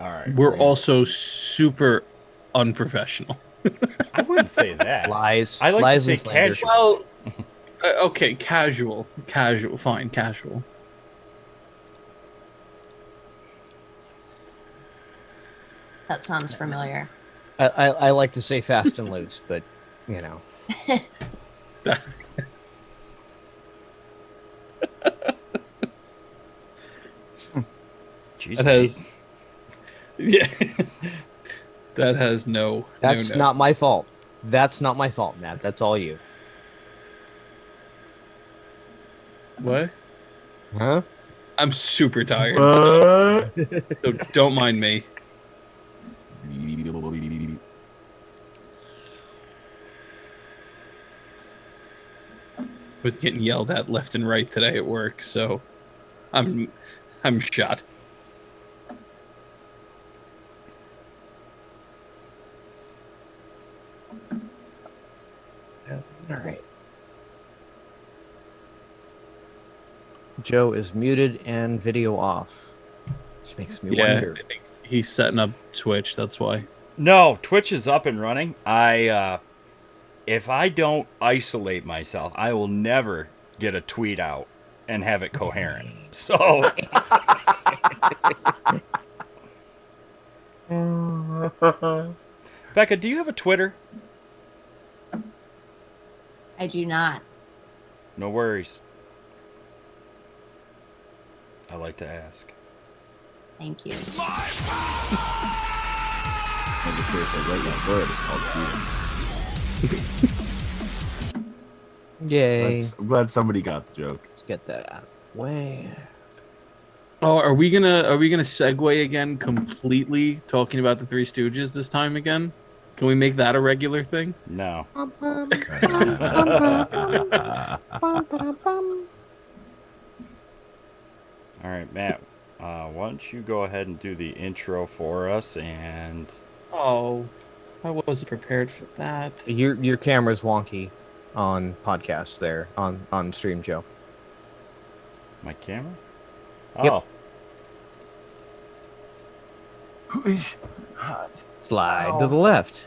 All right. We're also super unprofessional. I wouldn't say that. Lies, I like to lies say and slander. casual. Well, okay, casual, fine, casual. That sounds familiar. I like to say fast and loose, but you know, That, Jeez, that mate. has, yeah, that has no that's no. not my fault. That's not my fault, Matt. That's all you. What? Huh? I'm super tired, What? so don't mind me. Was getting yelled at left and right today at work, so I'm I'm shot. All right. Joe is muted and video off, which makes me Yeah, wonder. I think he's setting up Twitch. That's why. No, Twitch is up and running. If I don't isolate myself, I will never get a tweet out and have it coherent. So, Becca, do you have a Twitter? I do not. No worries. I like to ask. Thank you. I can say if I write that word, it's called tweeting. Yay! I'm glad somebody got the joke. Let's get that out of the way. Oh, are we gonna segue again completely talking about the Three Stooges this time again? Can we make that a regular thing? No. All right, Matt. Why don't you go ahead and do the intro for us? And Oh, I wasn't prepared for that. Your camera's wonky on podcast there on stream, Joe. my camera. Yep. Oh, Slide to the left.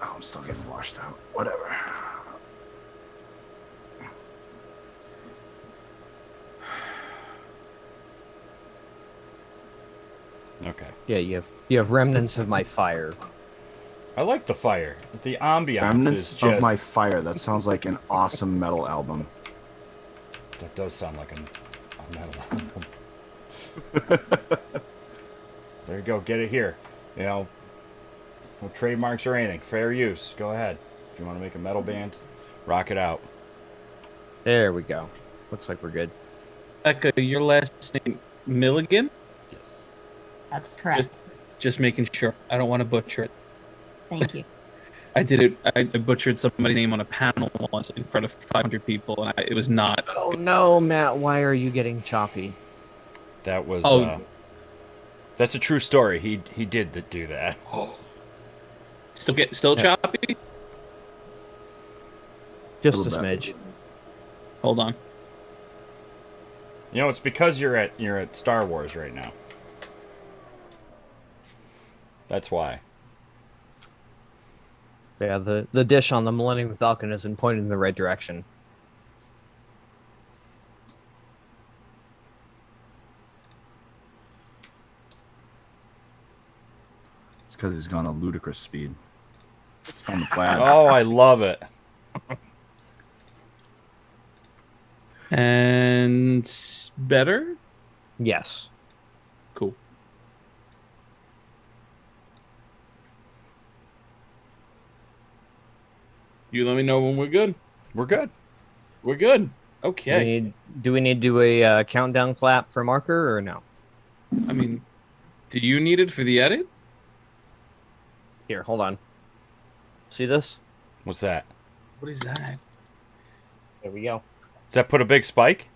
Oh, I'm still getting washed out. Whatever. okay. Yeah, you have remnants of my fire. I like the fire. The ambiance Remnants is just. of My Fire. That sounds like an awesome metal album. That does sound like a metal album. There you go. Get it here. You know, no trademarks or anything. Fair use. Go ahead. If you want to make a metal band, rock it out. There we go. Looks like we're good. Becca, your last name Milligan? Yes. That's correct. Just making sure. I don't want to butcher it. Thank you. I did it. I butchered somebody's name on a panel once in front of 500 people, and it was not. Oh no, Matt! Why are you getting choppy? That was. Oh. That's a true story. He did do that. Still choppy. Just a Little bit. smidge. Hold on. You know, it's because you're at Star Wars right now. That's why. Yeah, the dish on the Millennium Falcon isn't pointing in the right direction. It's because he's gone a ludicrous speed. It's on the plaid. Oh, I love it. And better. Yes. Cool. You let me know when we're good. We're good. We're good. Do we Okay. need to do a countdown clap for marker or no? I mean, do you need it for the edit? Here, hold on. See this? What's that? What is that? There we go. Does that put a big spike?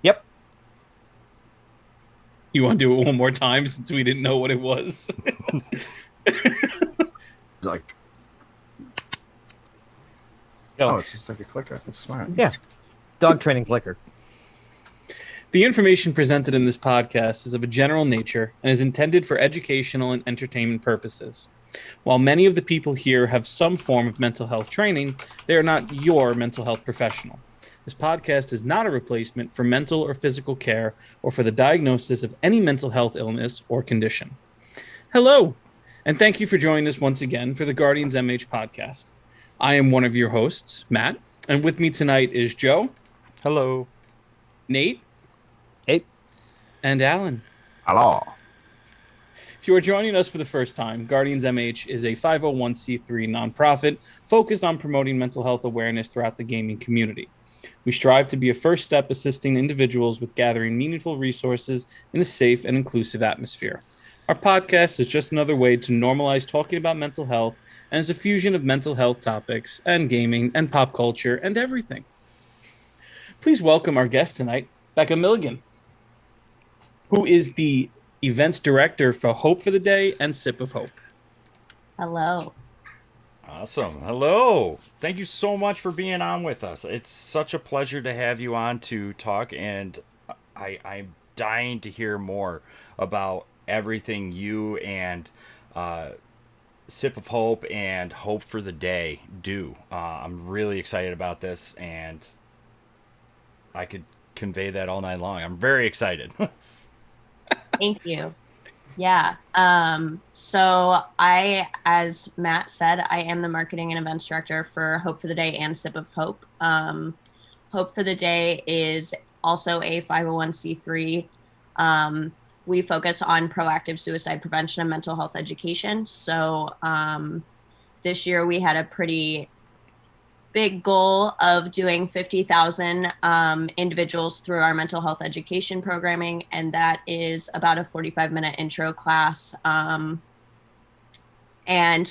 Yep. You want to do it one more time since we didn't know what it was? It's like, Go. oh, it's just like a clicker. That's smart. Yeah. Dog training clicker. The information presented in this podcast is of a general nature and is intended for educational and entertainment purposes. While many of the people here have some form of mental health training, they are not your mental health professional. This podcast is not a replacement for mental or physical care or for the diagnosis of any mental health illness or condition. Hello, and thank you for joining us once again for the Guardians MH podcast. I am one of your hosts, Matt, and with me tonight is Joe, Hello. Nate, Hey, and Alan. Hello. If you are joining us for the first time, Guardians MH is a 501c3 nonprofit focused on promoting mental health awareness throughout the gaming community. We strive to be a first step assisting individuals with gathering meaningful resources in a safe and inclusive atmosphere. Our podcast is just another way to normalize talking about mental health and is a fusion of mental health topics and gaming and pop culture and everything. Please welcome our guest tonight, Becca Milligan, who is the events director for Hope for the Day and Sip of Hope. Hello. Awesome. Hello. Thank you so much for being on with us. It's such a pleasure to have you on to talk, and I'm dying to hear more about everything you and Sip of Hope and Hope for the Day do. I'm really excited about this, and I could convey that all night long. I'm very excited. Thank you. Yeah. So as Matt said, I am the marketing and events director for Hope for the Day and Sip of Hope. Hope for the Day is also a 501c3. We focus on proactive suicide prevention and mental health education. So this year we had a pretty big goal of doing 50,000 individuals through our mental health education programming, and that is about a 45-minute intro class. And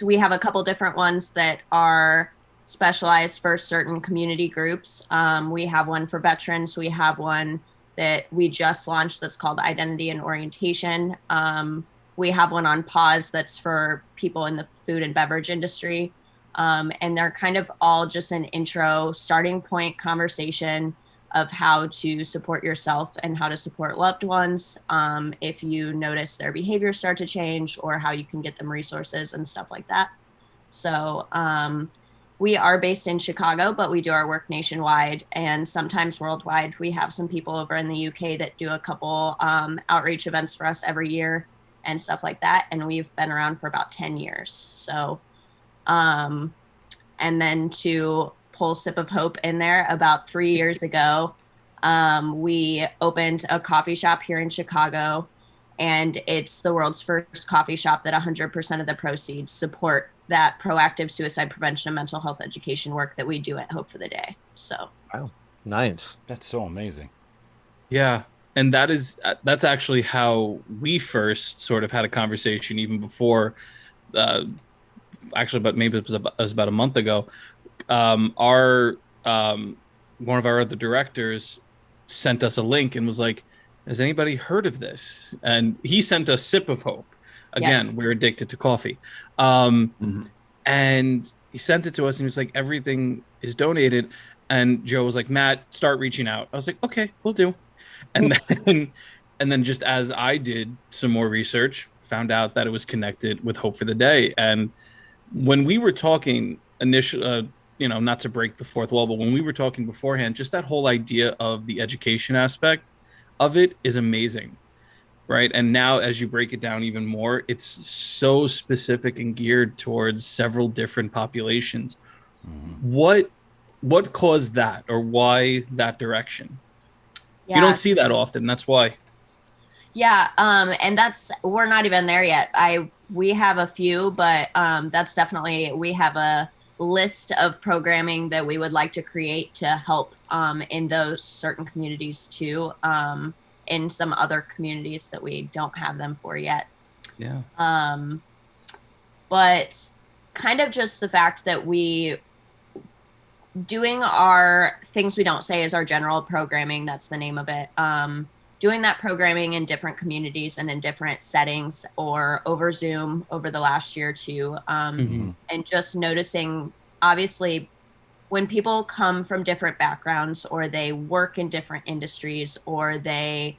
we have a couple different ones that are specialized for certain community groups. We have one for veterans. We have one that we just launched that's called Identity and Orientation. We have one on pause that's for people in the food and beverage industry. And they're kind of all just an intro starting point conversation of how to support yourself and how to support loved ones if you notice their behavior start to change, or how you can get them resources and stuff like that. So we are based in Chicago, but we do our work nationwide and sometimes worldwide. We have some people over in the UK that do a couple outreach events for us every year and stuff like that. And we've been around for about 10 years. So and then to pull Sip of Hope in there, about 3 years ago, we opened a coffee shop here in Chicago, and it's the world's first coffee shop that 100% of the proceeds support that proactive suicide prevention and mental health education work that we do at Hope for the Day. So, wow, nice. That's so amazing. Yeah. And that's actually how we first sort of had a conversation, even before actually, but maybe it was about a month ago. Our one of our other directors sent us a link and was like, "Has anybody heard of this?" And he sent us Sip of Hope. Again, We're addicted to coffee, and he sent it to us, and he was like, "Everything is donated." And Joe was like, "Matt, start reaching out." I was like, "Okay, we'll do." And then just as I did some more research, found out that it was connected with Hope for the Day. And when we were talking initially, not to break the fourth wall, but when we were talking beforehand, just that whole idea of the education aspect of it is amazing, right? And now as you break it down even more, it's so specific and geared towards several different populations. What caused that, or why that direction? yeah. You don't see that often. That's why. Yeah, and we're not even there yet. We have a few, but that's definitely, we have a list of programming that we would like to create to help in those certain communities too, in some other communities that we don't have them for yet. Yeah. But kind of just the fact that we doing our things we don't say is our general programming, that's the name of it. Doing that programming in different communities and in different settings, or over Zoom over the last year or two, and just noticing, obviously when people come from different backgrounds, or they work in different industries, or they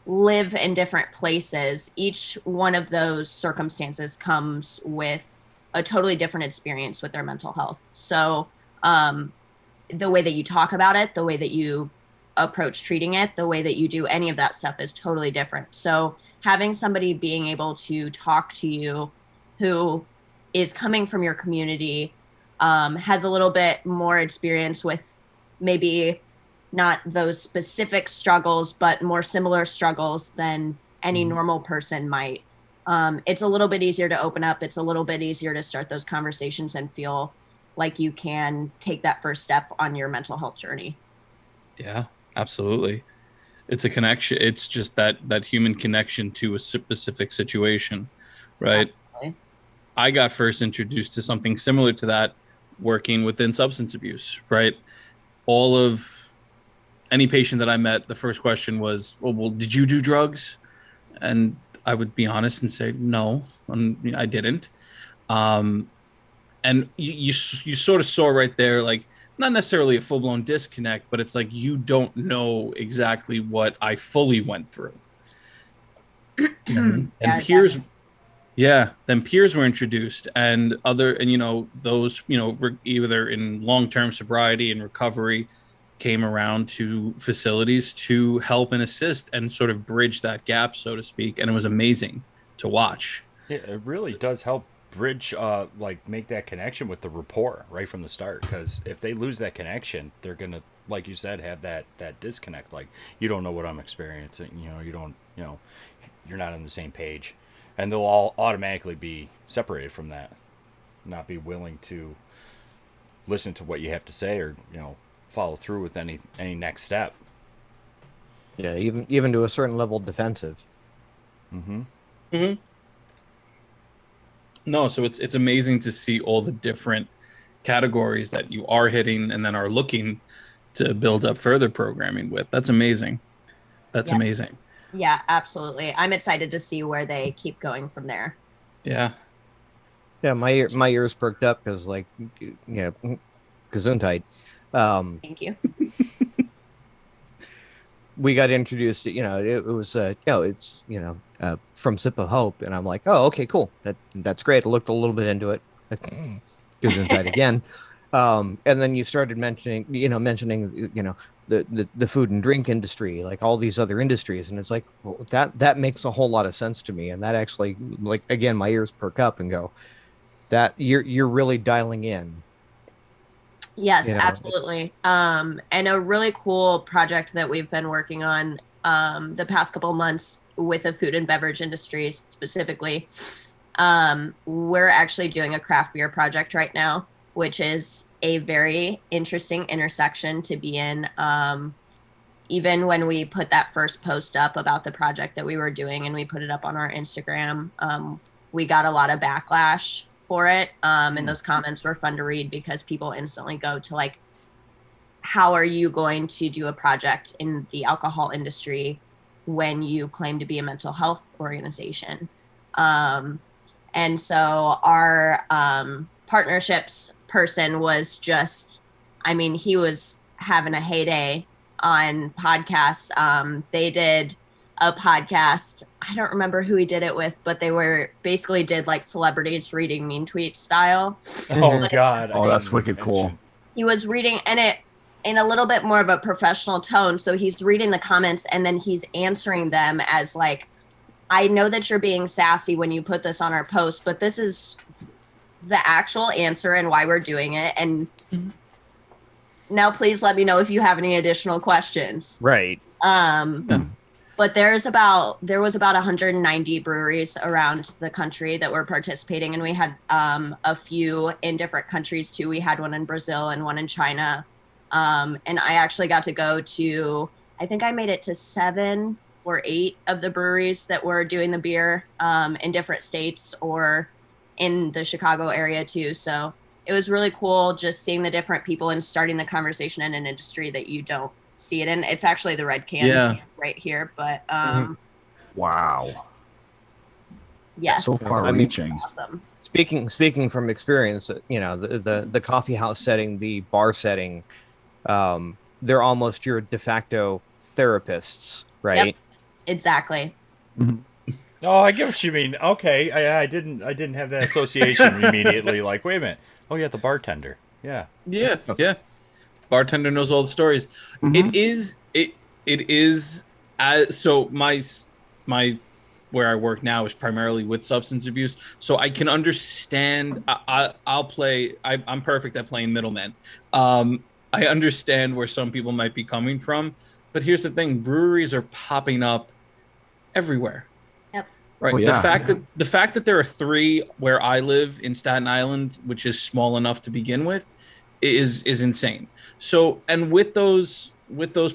live in different places, each one of those circumstances comes with a totally different experience with their mental health. So the way that you talk about it, the way that you approach treating it, the way that you do any of that stuff is totally different. So having somebody being able to talk to you who is coming from your community, has a little bit more experience with maybe not those specific struggles, but more similar struggles than any normal person might. It's a little bit easier to open up. It's a little bit easier to start those conversations and feel like you can take that first step on your mental health journey. Yeah, absolutely. It's a connection. It's just that human connection to a specific situation, right? Absolutely. I got first introduced to something similar to that working within substance abuse, right? All of any patient that I met, the first question was, well, did you do drugs? And I would be honest and say, no, I didn't. And you sort of saw right there, like, not necessarily a full-blown disconnect, but it's like you don't know exactly what I fully went through. And Yeah, peers, yeah, then peers were introduced, and those either in long-term sobriety and recovery came around to facilities to help and assist and sort of bridge that gap, so to speak. And it was amazing to watch. Yeah, it really does help bridge, like make that connection with the rapport right from the start. Because if they lose that connection, they're gonna, like you said, have that disconnect. Like, you don't know what I'm experiencing. You don't, you're not on the same page, and they'll all automatically be separated from that, not be willing to listen to what you have to say, or follow through with any next step. Yeah, even to a certain level defensive. No, so it's amazing to see all the different categories that you are hitting and then are looking to build up further programming with. That's amazing. That's Yeah. amazing. Yeah, absolutely. I'm excited to see where they keep going from there. Yeah. Yeah, my ears perked up because, like, Gesundheit. Thank you. We got introduced. It was it's from Sip of Hope, and I'm like, oh, okay, cool. That's great. I looked a little bit into it. Gesundheit again. And then you started mentioning the food and drink industry, like all these other industries, and it's like, well, that makes a whole lot of sense to me, and that actually, like, again, my ears perk up and go, that you're really dialing in. Yes, absolutely. And a really cool project that we've been working on the past couple of months with the food and beverage industry specifically. We're actually doing a craft beer project right now, which is a very interesting intersection to be in. Even when we put that first post up about the project that we were doing and we put it up on our Instagram, we got a lot of backlash for it. And those comments were fun to read because people instantly go to, like, how are you going to do a project in the alcohol industry when you claim to be a mental health organization? And so our partnerships person was just, he was having a heyday on podcasts. They did a podcast. I don't remember who he did it with, but they basically did like celebrities reading mean tweet style. Oh God! Oh, that's wicked cool. He was reading, and it in a little bit more of a professional tone. So he's reading the comments and then he's answering them as like, I know that you're being sassy when you put this on our post, but this is the actual answer and why we're doing it. And now please let me know if you have any additional questions. Right. But there was about 190 breweries around the country that were participating, and we had a few in different countries too. We had one in Brazil and one in China, and I actually got to go to, I think I made it to 7 or 8 of the breweries that were doing the beer in different states or in the Chicago area too. So it was really cool just seeing the different people and starting the conversation in an industry that you don't see it in. It's actually the red can right here, but wow, yes, so far reaching. awesome. It's speaking from experience, the coffee house setting, the bar setting, they're almost your de facto therapists, Yep, right? exactly. Mhm. Oh, I get what you mean. Okay, I didn't have that association immediately. Like, wait a minute. Oh yeah, the bartender. Yeah. Yeah, yeah. Bartender knows all the stories. It Mhm. is it is so my where I work now is primarily with substance abuse, so I can understand. I'll play. I'm perfect at playing middleman. I understand where some people might be coming from, but here's the thing: breweries are popping up everywhere. Yep. Oh Right. yeah. The fact that there are three where I live in Staten Island, which is small enough to begin with, is insane. So, and with those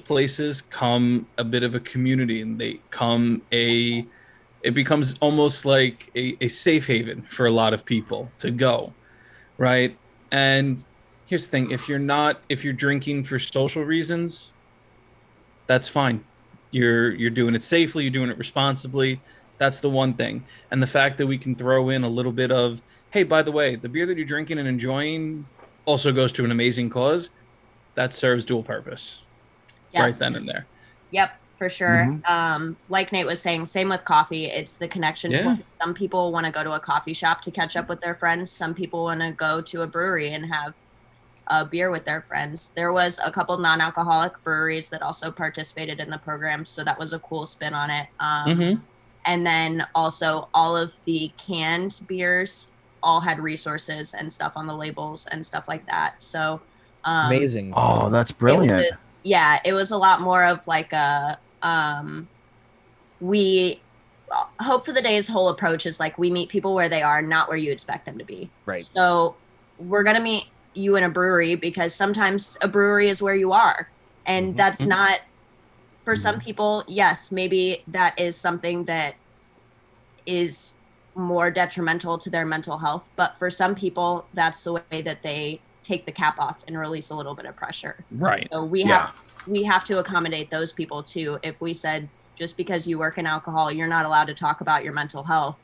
places come a bit of a community, and they come a it becomes almost like a safe haven for a lot of people to go, right? And here's the thing: if you're drinking for social reasons, that's fine. You're doing it safely, you're doing it responsibly. That's the one thing. And the fact that we can throw in a little bit of, hey, by the way, the beer that you're drinking and enjoying also goes to an amazing cause, that serves dual purpose right Yes. then and there. Yep, for sure. Mhm. Like Nate was saying, same with coffee. It's the connection Yeah. point. Some people want to go to a coffee shop to catch up with their friends. Some people want to go to a brewery and have a beer with their friends. There was a couple non-alcoholic breweries that also participated in the program, so that was a cool spin on it. Mm-hmm. And then also all of the canned beers all had resources and stuff on the labels and stuff like that. So Amazing. Oh, that's it brilliant. was, yeah, it was a lot more of like a we Hope for the Day's whole approach is like we meet people where they are, not where you expect them to be. Right. So we're gonna meet you in a brewery because sometimes a brewery is where you are, and that's Mhm. not for some Mhm. people. Yes, maybe that is something that is more detrimental to their mental health, but for some people, that's the way that they take the cap off and release a little bit of pressure. Right. So Yeah. we have to accommodate those people too. If we said just because you work in alcohol, you're not allowed to talk about your mental health,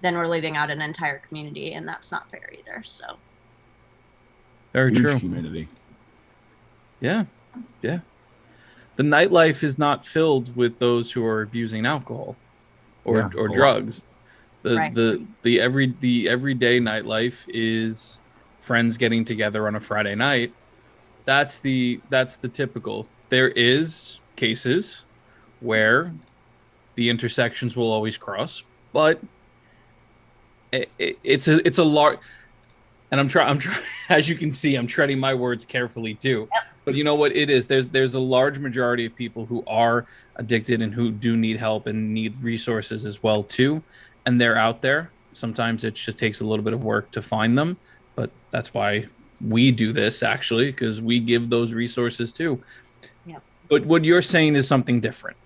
then we're leaving out an entire community, and that's not fair either. So Very Huge true. community. Yeah. Yeah. The nightlife is not filled with those who are abusing alcohol Yeah. or A lot. drugs. right. The everyday nightlife is friends getting together on a Friday night. That's the typical. There is cases where the intersections will always cross, but it's a large, and I'm trying as you can see, I'm treading my words carefully too. But you know what it is? There's a large majority of people who are addicted and who do need help and need resources as well too, and they're out there. Sometimes it just takes a little bit of work to find them, but that's why we do this actually, because we give those resources too. Yep. But what you're saying is something different.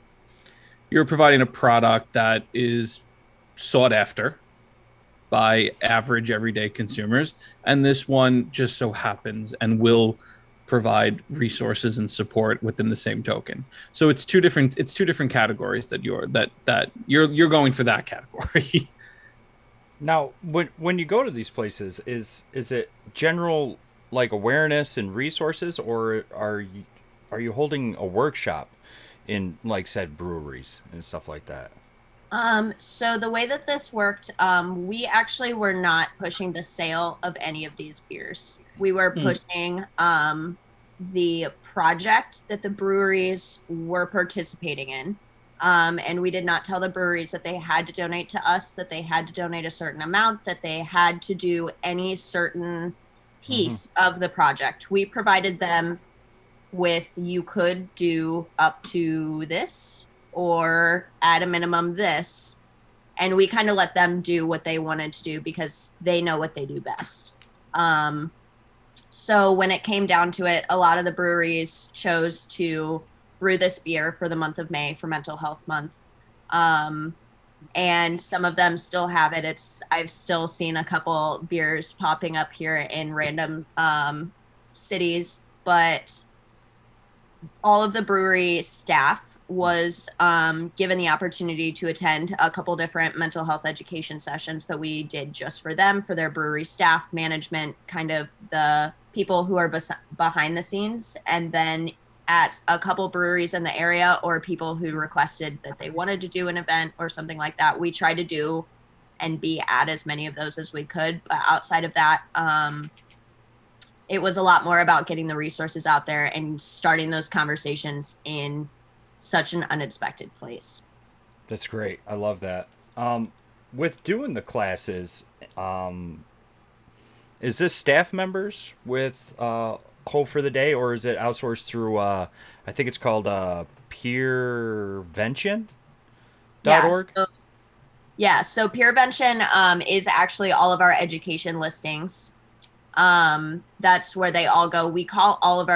You're providing a product that is sought after by average everyday consumers, and this one just so happens and will provide resources and support within the same token. So it's two different categories that you're going for that category. Now, when you go to these places, is it general like awareness and resources, or are you holding a workshop in like said breweries and stuff like that? So the way that this worked, we actually were not pushing the sale of any of these beers. We were Hmm. pushing the project that the breweries were participating in. And we did not tell the breweries that they had to donate to us, that they had to donate a certain amount, that they had to do any certain Mm-hmm. piece of the project. We provided them with you could do up to this or at a minimum this, and we kind of let them do what they wanted to do because they know what they do best. So when it came down to it, a lot of the breweries chose to brew this beer for the month of May for Mental Health Month. um, and some of them still have it. I've still seen a couple beers popping up here in random cities, but all of the brewery staff was given the opportunity to attend a couple different mental health education sessions that we did just for them, for their brewery staff, management, kind of the people who are behind the scenes, and then at a couple breweries in the area or people who requested that they wanted to do an event or something like that. We tried to do and be at as many of those as we could. But outside of that, it was a lot more about getting the resources out there and starting those conversations in such an unexpected place. That's great. I love that. With doing the classes, is this staff members with Hope for the Day, or is it outsourced through, I think it's called peervention.org? So Peervention is actually all of our education listings. That's where they all go. We call all of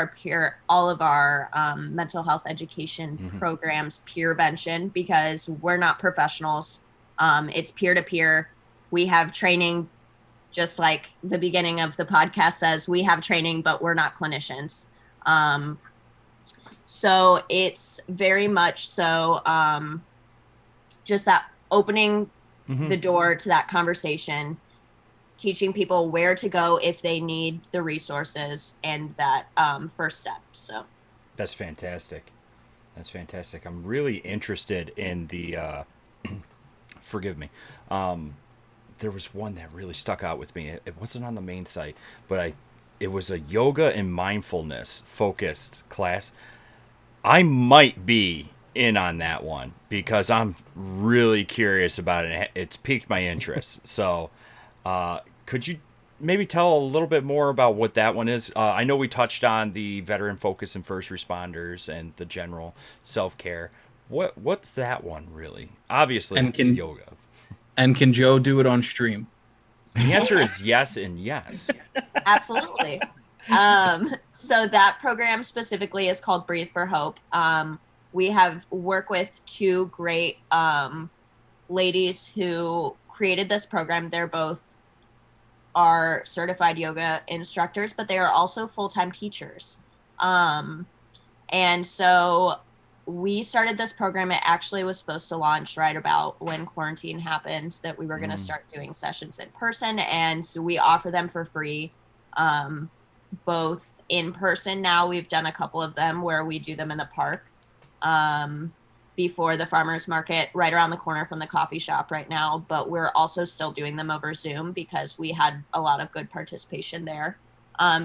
our mental health education programs Peervention because we're not professionals. It's peer-to-peer. We have training, just like the beginning of the podcast says, we have training, but we're not clinicians. So it's very much so just that opening the door to that conversation, teaching people where to go if they need the resources and that first step. So that's fantastic. That's fantastic. I'm really interested in the forgive me. There was one that really stuck out with me. It wasn't on the main site, but it was a yoga and mindfulness focused class. I might be in on that one because I'm really curious about it. It's piqued my interest. So, could you maybe tell a little bit more about what that one is? I know we touched on the veteran focus and first responders and the general self-care. What's that one really? Obviously, it's yoga. And can Joe do it on stream? The answer is yes and yes. Absolutely. So that program specifically is called Breathe for Hope. We have worked with two great ladies who created this program. They're both are certified yoga instructors, but they are also full-time teachers. And so we started this program. It actually was supposed to launch right about when quarantine happened, that we were going to start doing sessions in person. And so we offer them for free, both in person. Now we've done a couple of them where we do them in the park before the farmers market right around the corner from the coffee shop right now. But we're also still doing them over Zoom because we had a lot of good participation there.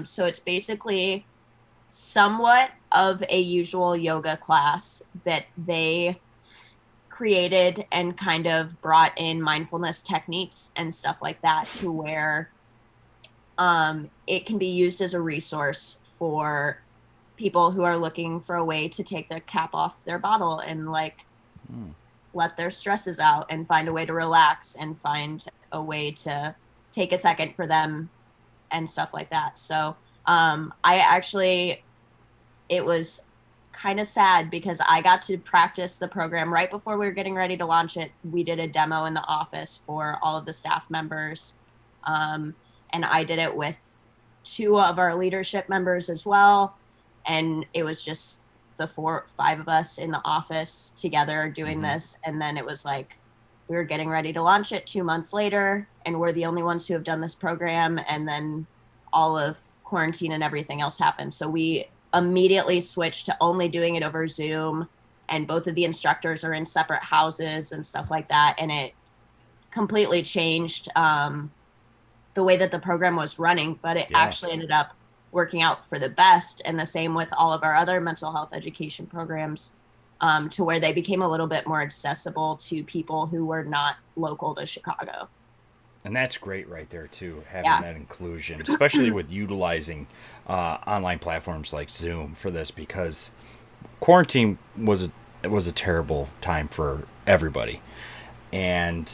So it's basically somewhat of a usual yoga class that they created and kind of brought in mindfulness techniques and stuff like that to where it can be used as a resource for people who are looking for a way to take the cap off their bottle and let their stresses out and find a way to relax and find a way to take a second for them and stuff like that. So it was kind of sad because I got to practice the program right before we were getting ready to launch it. We did a demo in the office for all of the staff members. And I did it with two of our leadership members as well. And it was just the 4 or 5 of us in the office together doing this. And then it was like, we were getting ready to launch it 2 months later, and we're the only ones who have done this program. And then all of quarantine and everything else happened. So we immediately switched to only doing it over Zoom, and both of the instructors are in separate houses and stuff like that. And it completely changed the way that the program was running, but it actually ended up working out for the best. And the same with all of our other mental health education programs, to where they became a little bit more accessible to people who were not local to Chicago. And that's great right there, too, having that inclusion, especially with utilizing online platforms like Zoom for this, because quarantine was a terrible time for everybody. And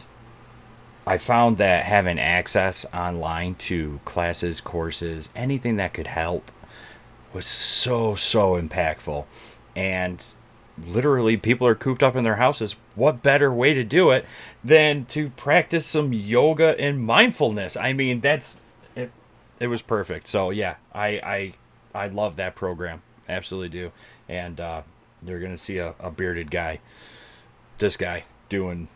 I found that having access online to classes, courses, anything that could help was so impactful. And literally people are cooped up in their houses. What better way to do it than to practice some yoga and mindfulness? I mean, that's it. It was perfect. So yeah, I love that program. Absolutely do. And You're gonna see a bearded guy, this guy doing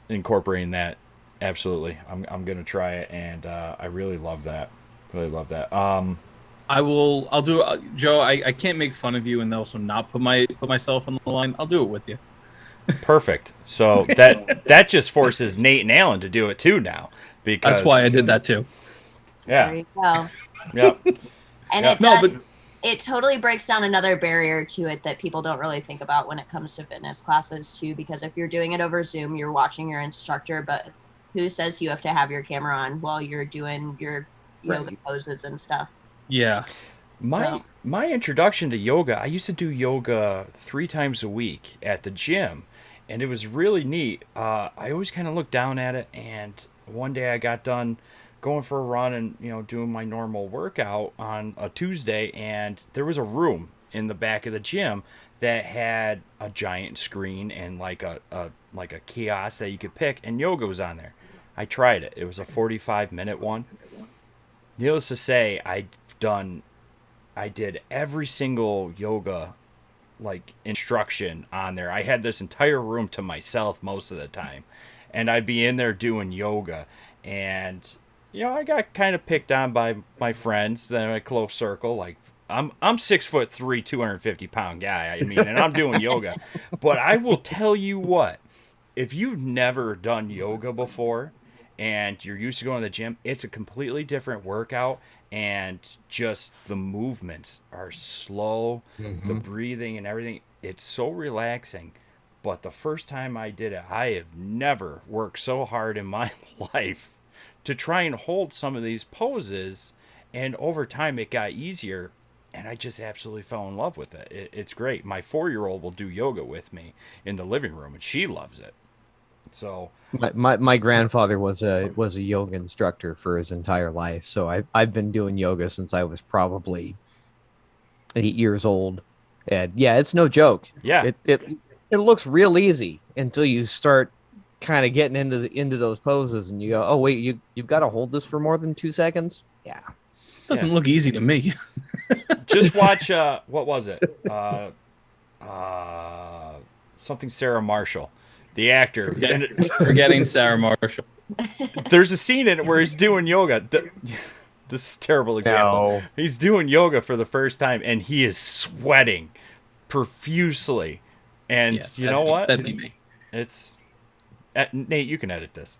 incorporating that. Absolutely, I'm gonna try it, and I really love that. Really love that. I'll do it. Joe, I can't make fun of you and also not put myself on the line. I'll do it with you. Perfect. So that just forces Nate and Alan to do it too now, That's why because I did that too. yeah, There you go. yep, And yep. it No, but does. It totally breaks down another barrier to it that people don't really think about when it comes to fitness classes too. Because if you're doing it over Zoom, you're watching your instructor, but who says you have to have your camera on while you're doing your yoga poses and stuff? yeah, My introduction to yoga, I used to do yoga 3 times a week at the gym, and it was really neat. I always kind of looked down at it, and one day I got done going for a run and doing my normal workout on a Tuesday, and there was a room in the back of the gym that had a giant screen and like a kiosk that you could pick, and yoga was on there. I tried it. It was a 45-minute one. Needless to say, I did every single yoga like instruction on there. I had this entire room to myself most of the time, and I'd be in there doing yoga, and I got kind of picked on by my friends, then a close circle. Like I'm 6'3", 250-pound guy. I mean, and I'm doing yoga, but I will tell you what, if you've never done yoga before and you're used to going to the gym, it's a completely different workout, and just the movements are slow, the Mm-hmm. breathing and everything. It's so relaxing. But the first time I did it, I have never worked so hard in my life to try and hold some of these poses, and over time it got easier, and I just absolutely fell in love with it. It's great. My 4-year-old will do yoga with me in the living room, and she loves it. So, My grandfather was a yoga instructor for his entire life, so I've been doing yoga since I was probably 8 years old, and yeah, it's no joke. yeah. It looks real easy until you start kind of getting into those poses, and you go, oh wait, you've got to hold this for more than 2 seconds. Yeah, Yeah. doesn't look easy to me. Just watch what was it? Uh Something Sarah Marshall, the actor. And Forgetting Sarah Marshall. there's a scene in it where he's doing yoga. This is a terrible example. no, He's doing yoga for the first time, and he is sweating profusely. And Yeah, you know what? that'd be me. It's Nate, you can edit this.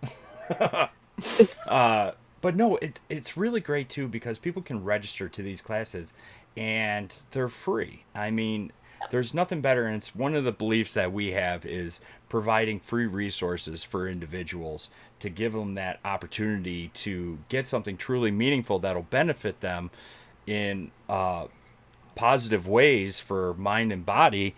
But no, it's really great too, because people can register to these classes, and they're free. I mean, there's nothing better, and it's one of the beliefs that we have is providing free resources for individuals to give them that opportunity to get something truly meaningful that'll benefit them in positive ways for mind and body,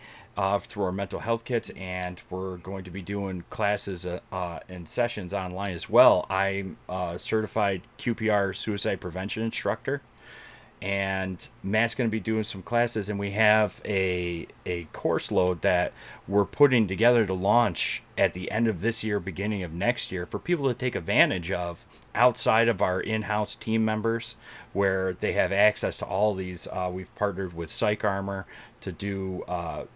through our mental health kits, and we're going to be doing classes and sessions online as well. I'm a certified QPR suicide prevention instructor, and Matt's going to be doing some classes, and we have a course load that we're putting together to launch at the end of this year, beginning of next year, for people to take advantage of outside of our in-house team members, where they have access to all these. We've partnered with Psych Armor to do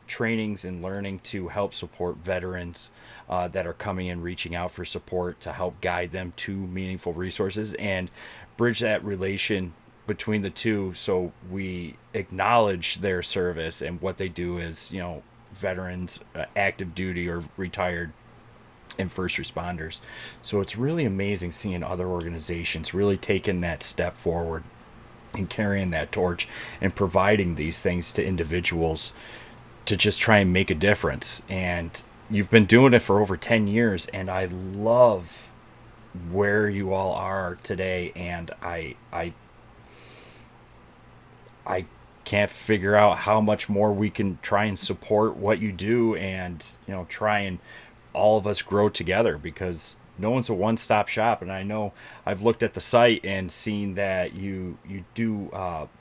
trainings and learning to help support veterans that are coming in, reaching out for support, to help guide them to meaningful resources and bridge that relation between the two, so we acknowledge their service and what they do as veterans, active duty or retired, and first responders. So it's really amazing seeing other organizations really taking that step forward and carrying that torch and providing these things to individuals to just try and make a difference. And you've been doing it for over 10 years, and I love where you all are today, and I can't figure out how much more we can try and support what you do, and try and all of us grow together, because no one's a one-stop shop. And I know I've looked at the site and seen that you do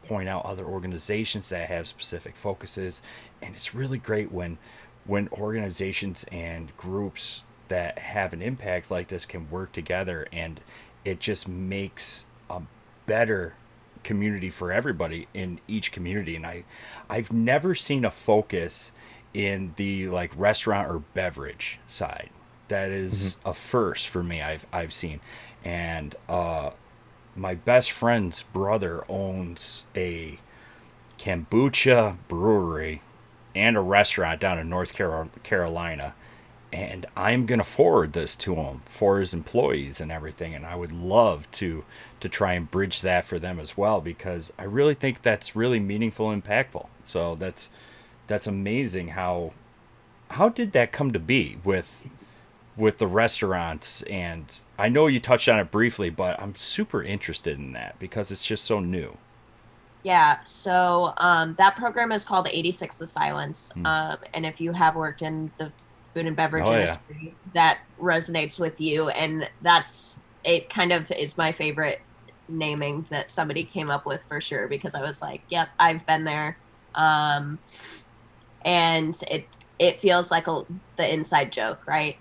point out other organizations that have specific focuses, and it's really great when organizations and groups that have an impact like this can work together, and it just makes a better community for everybody in each community. And I've never seen a focus in the like restaurant or beverage side. That is a first for me. I've seen, and my best friend's brother owns a kombucha brewery and a restaurant down in Carolina, and I'm gonna forward this to him for his employees and everything. And I would love to try and bridge that for them as well, because I really think that's really meaningful, and impactful. So that's amazing. How did that come to be with the restaurants? And I know you touched on it briefly, but I'm super interested in that because it's just so new. Yeah, so that program is called 86 The Silence. And if you have worked in the food and beverage Oh yeah. industry, that resonates with you. And that's it, kind of is my favorite naming that somebody came up with for sure, because I was like, yep, I've been there. Um, and it feels like the inside joke, right?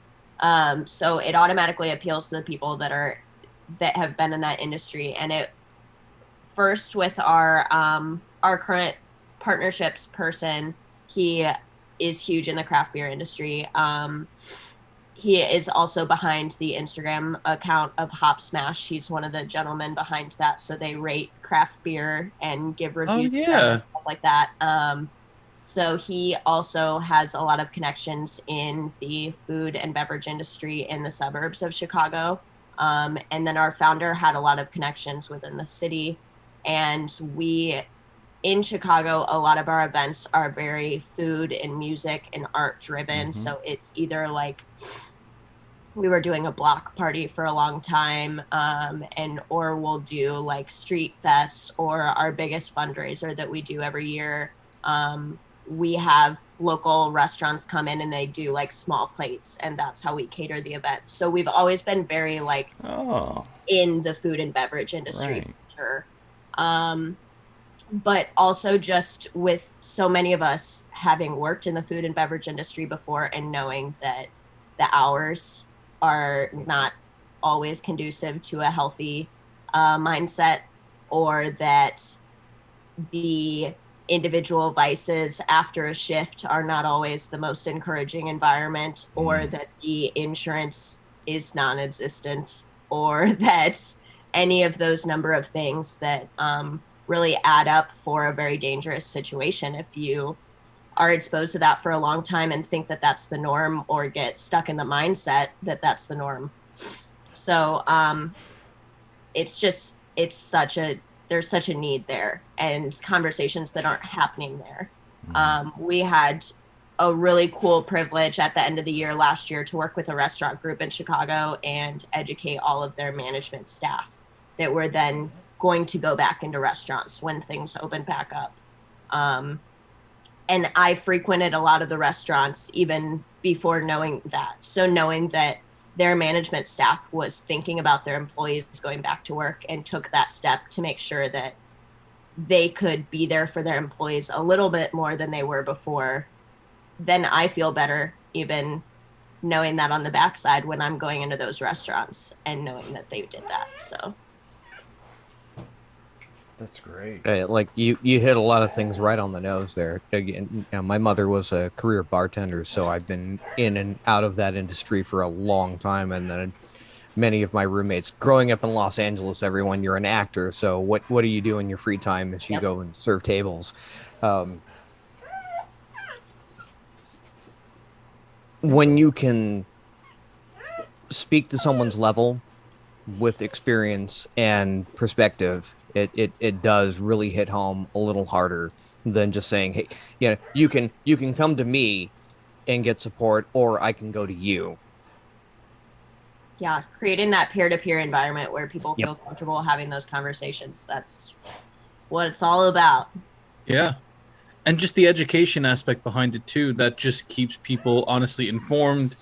So it automatically appeals to the people that have been in that industry. And it first with our current partnerships person, he is huge in the craft beer industry. He is also behind the Instagram account of Hop Smash. He's one of the gentlemen behind that. So they rate craft beer and give Oh reviews and yeah. stuff like that. So he also has a lot of connections in the food and beverage industry in the suburbs of Chicago. And then our founder had a lot of connections within the city. And in Chicago, a lot of our events are very food and music and art driven. So it's either like we were doing a block party for a long time, and or we'll do like street fests, or our biggest fundraiser that we do every year. We have local restaurants come in and they do like small plates, and that's how we cater the event. So we've always been very like Oh, in the food and beverage industry right. for sure. But also just with so many of us having worked in the food and beverage industry before, and knowing that the hours are not always conducive to a healthy mindset, or that the individual vices after a shift are not always the most encouraging environment, or that the insurance is non-existent, or that any of those number of things that really add up for a very dangerous situation if you are exposed to that for a long time and think that that's the norm, or get stuck in the mindset that that's the norm. So there's such a need there, and conversations that aren't happening there. We had a really cool privilege at the end of the year last year to work with a restaurant group in Chicago and educate all of their management staff that were then going to go back into restaurants when things open back up. And I frequented a lot of the restaurants even before knowing that. So knowing that their management staff was thinking about their employees going back to work, and took that step to make sure that they could be there for their employees a little bit more than they were before, then I feel better even knowing that on the backside when I'm going into those restaurants and knowing that they did that. So That's great. Like you hit a lot of things right on the nose there. Again, you know, my mother was a career bartender, so I've been in and out of that industry for a long time. And then many of my roommates growing up in Los Angeles, everyone, you're an actor. So what do you do in your free time as you Yep. go and serve tables? When you can speak to someone's level with experience and perspective, it does really hit home a little harder than just saying, hey, yeah, you can come to me and get support, or I can go to you. yeah, creating that peer-to-peer environment where people Yep. feel comfortable having those conversations. That's what it's all about. Yeah. And just the education aspect behind it too, that just keeps people honestly informed,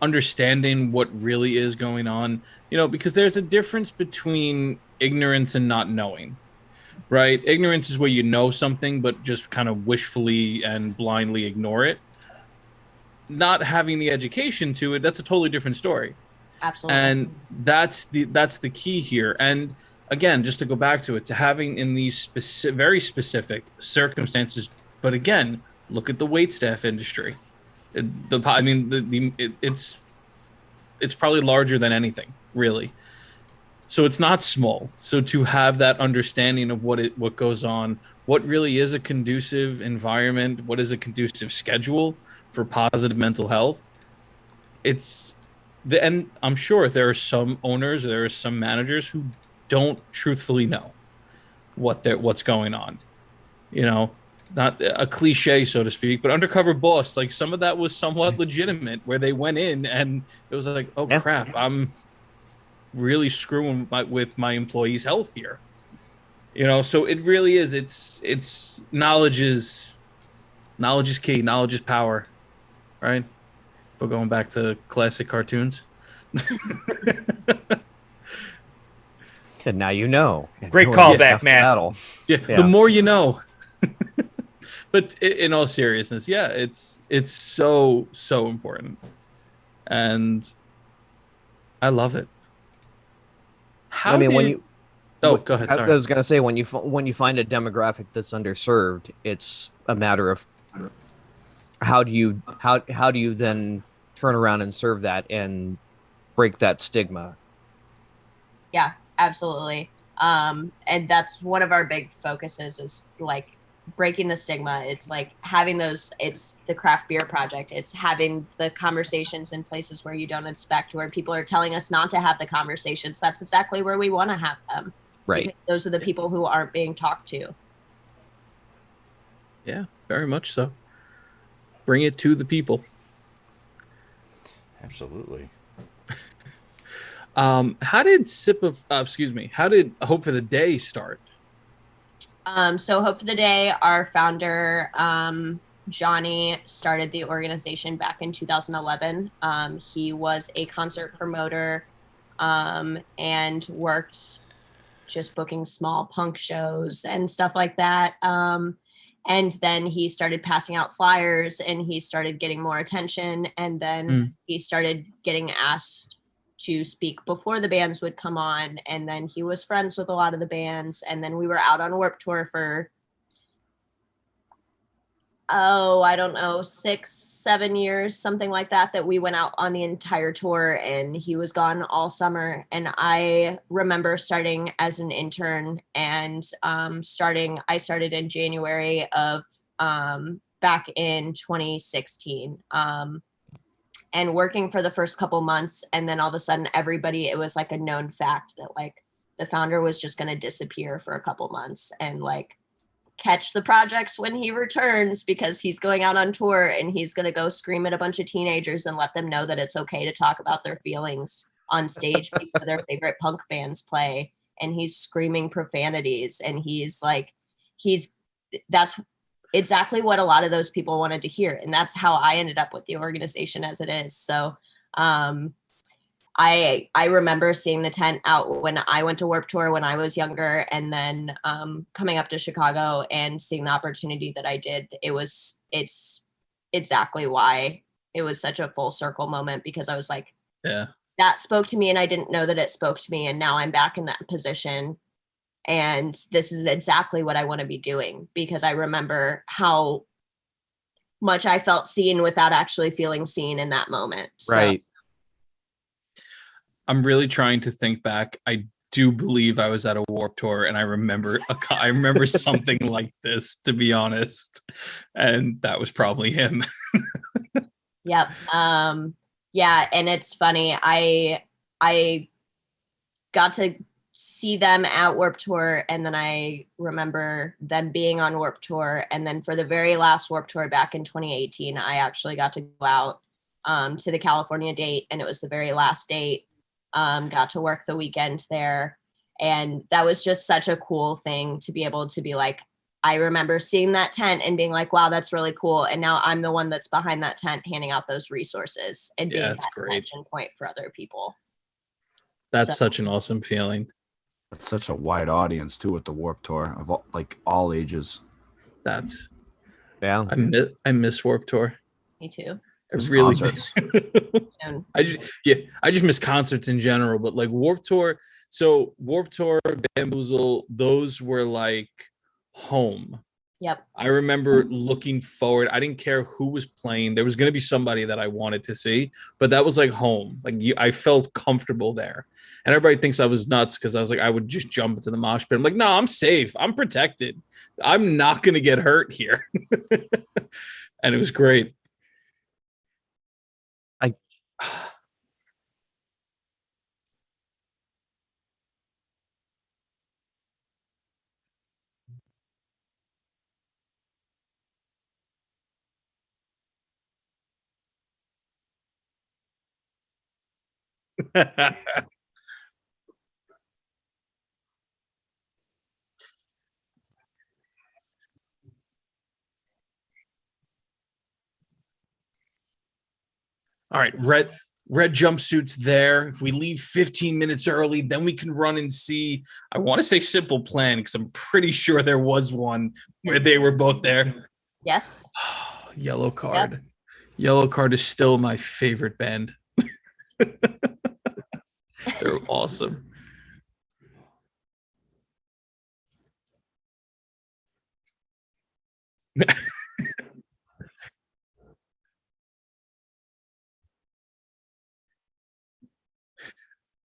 understanding what really is going on, because there's a difference between ignorance and not knowing, right? Ignorance is where you know something but just kind of wishfully and blindly ignore it. Not having the education to it, that's a totally different story. Absolutely. And that's the key here. And again, just to go back to it, to having in these very specific circumstances, but again, Look at the waitstaff industry. I mean, it's probably larger than anything, really. So it's not small. So to have that understanding of what goes on, what really is a conducive environment, what is a conducive schedule for positive mental health, it's and I'm sure there are some owners, there are some managers who don't truthfully know what's going on. You know, not a cliche, so to speak, but undercover boss, like some of that was somewhat legitimate, where they went in and it was like, oh Yeah. crap, I'm really screwing with my employees' health here. So it really is. It's knowledge is key. Knowledge is power, right? If we're going back to classic cartoons. And now you know. And Great knowing is callback, half the Matt. battle. Yeah, Yeah. the more you know. But in all seriousness, yeah, it's so important, and I love it. How I mean, when did? you, Oh, go ahead. I Sorry. was gonna say, when you find a demographic that's underserved, it's a matter of how do you then turn around and serve that and break that stigma. Yeah, absolutely. And that's one of our big focuses is like breaking the stigma. It's like having it's the craft beer project. It's having the conversations in places where you don't expect, where people are telling us not to have the conversations. That's exactly where we want to have them. Right. Because those are the people who aren't being talked to. Yeah, very much so. Bring it to the people. Absolutely. How did how did Hope for the Day start? So Hope for the Day, our founder, Johnny, started the organization back in 2011. He was a concert promoter and worked just booking small punk shows and stuff like that. And then he started passing out flyers and he started getting more attention. And then he started getting asked to speak before the bands would come on. And then he was friends with a lot of the bands. And then we were out on Warped Tour for, I don't know, 6-7 years, something like that we went out on the entire tour, and he was gone all summer. And I remember starting as an intern and I started in January of back in 2016. And working for the first couple months, and then all of a sudden it was like a known fact that like the founder was just going to disappear for a couple months and like catch the projects when he returns, because he's going out on tour and he's going to go scream at a bunch of teenagers and let them know that it's okay to talk about their feelings on stage before their favorite punk bands play. And he's screaming profanities, and that's exactly what a lot of those people wanted to hear. And that's how I ended up with the organization as it is. So I remember seeing the tent out when I went to Warped Tour when I was younger, and then coming up to Chicago and seeing the opportunity that I did. It's exactly why it was such a full circle moment, because I was like, Yeah. that spoke to me and I didn't know that it spoke to me. And now I'm back in that position. And this is exactly what I want to be doing, because I remember how much I felt seen without actually feeling seen in that moment. Right. So, I'm really trying to think back. I do believe I was at a Warped Tour, and I remember something like this, to be honest, and that was probably him. yep. Yeah, and it's funny. I got to see them at Warped Tour, and then I remember them being on Warped Tour, and then for the very last Warped Tour back in 2018, I actually got to go out to the California date, and it was the very last date. Got to work the weekend there, and that was just such a cool thing to be able to be like, I remember seeing that tent and being like, wow, that's really cool. And now I'm the one that's behind that tent handing out those resources and being that connection point for other people. That's such an awesome feeling. It's such a wide audience too with the Warped Tour of all ages. That's Yeah. I miss Warped Tour. Me too. I really Concerts. do. I just miss concerts in general, but like Warped Tour. So Warped Tour, Bamboozle, those were like home Yep. I remember looking forward. I didn't care who was playing. There was going to be somebody that I wanted to see, but that was like home. Like I felt comfortable there. And everybody thinks I was nuts because I was like, I would just jump into the mosh pit. I'm like, no, I'm safe. I'm protected. I'm not going to get hurt here. And it was great. I All right, red jumpsuits there. If we leave 15 minutes early, then we can run and see. I want to say Simple Plan because I'm pretty sure there was one where they were both there. Yes. Yellow Card. Yep. Yellow Card is still my favorite band. They're awesome.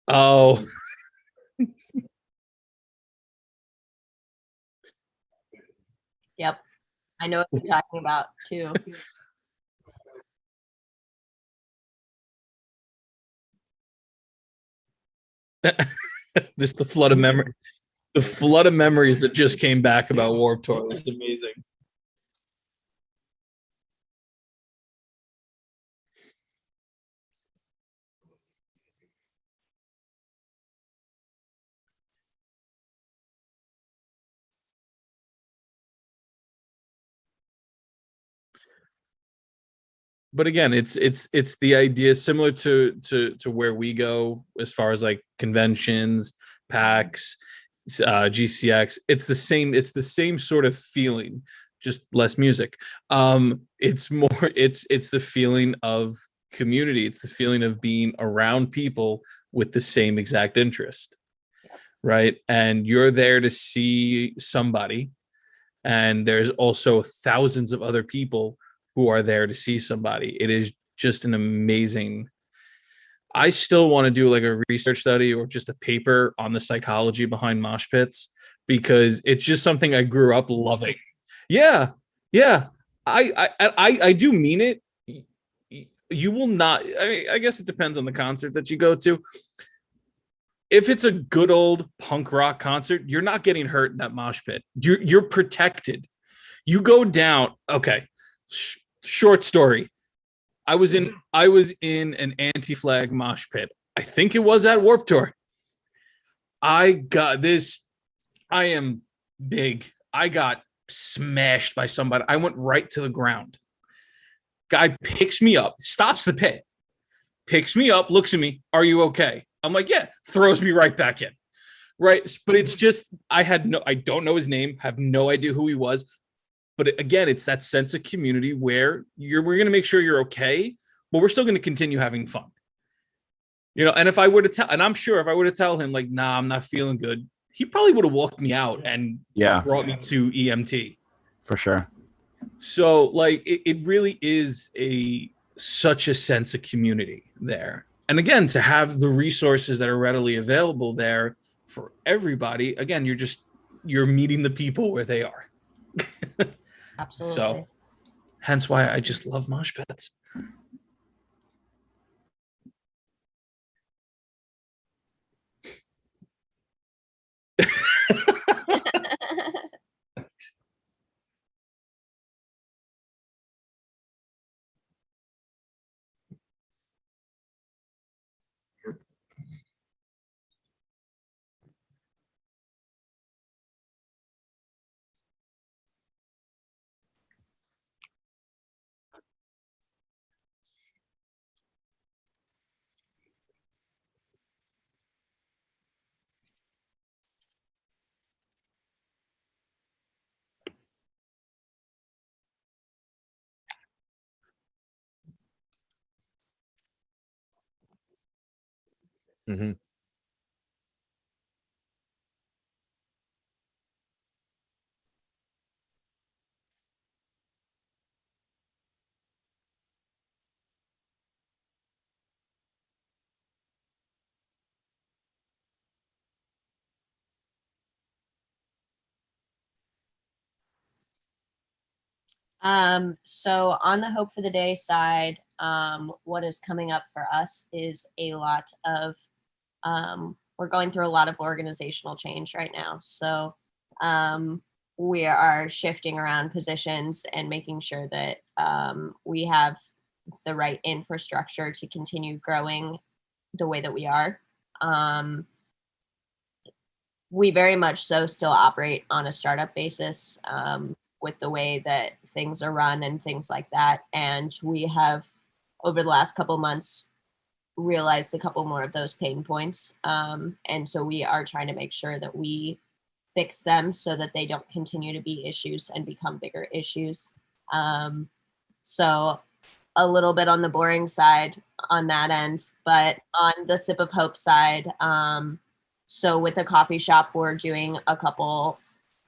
Oh. Yep. I know what you're talking about too. Just the flood of memory. The flood of memories that just came back about Warped Tour was amazing. But again, it's the idea similar to where we go as far as like conventions, PAX, GCX. It's the same sort of feeling, just less music. It's more it's the feeling of community. It's the feeling of being around people with the same exact interest, right? And you're there to see somebody, and there's also thousands of other people who are there to see somebody. It is just an amazing. I still want to do like a research study or just a paper on the psychology behind mosh pits because it's just something I grew up loving. Yeah, yeah. I do mean it. You will not. I guess it depends on the concert that you go to. If it's a good old punk rock concert, you're not getting hurt in that mosh pit. You're protected. You go down. Okay. Short story. I was in an anti-flag mosh pit. I think it was at Warped Tour. I got this. I am big. I got smashed by somebody. I went right to the ground. Guy picks me up, stops the pit, picks me up, looks at me. Are you okay? I'm like, yeah. Throws me right back in. Right. But it's just I don't know his name, have no idea who he was. But again, it's that sense of community where we're going to make sure you're okay, but we're still going to continue having fun. And if I were to tell, and I'm sure if I were to tell him like, nah, I'm not feeling good, he probably would have walked me out and brought me to EMT. For sure. So like, it really is such a sense of community there. And again, to have the resources that are readily available there for everybody, again, you're meeting the people where they are. Absolutely. So hence why I just love mosh pits. Mm-hmm. So on the Hope for the Day side, what is coming up for us is a lot of, we're going through a lot of organizational change right now. So we are shifting around positions and making sure that we have the right infrastructure to continue growing the way that we are. We very much so still operate on a startup basis with the way that things are run and things like that. And we have, over the last couple months, realized a couple more of those pain points. And so we are trying to make sure that we fix them so that they don't continue to be issues and become bigger issues. So a little bit on the boring side on that end, but on the Sip of Hope side, so with the coffee shop, we're doing a couple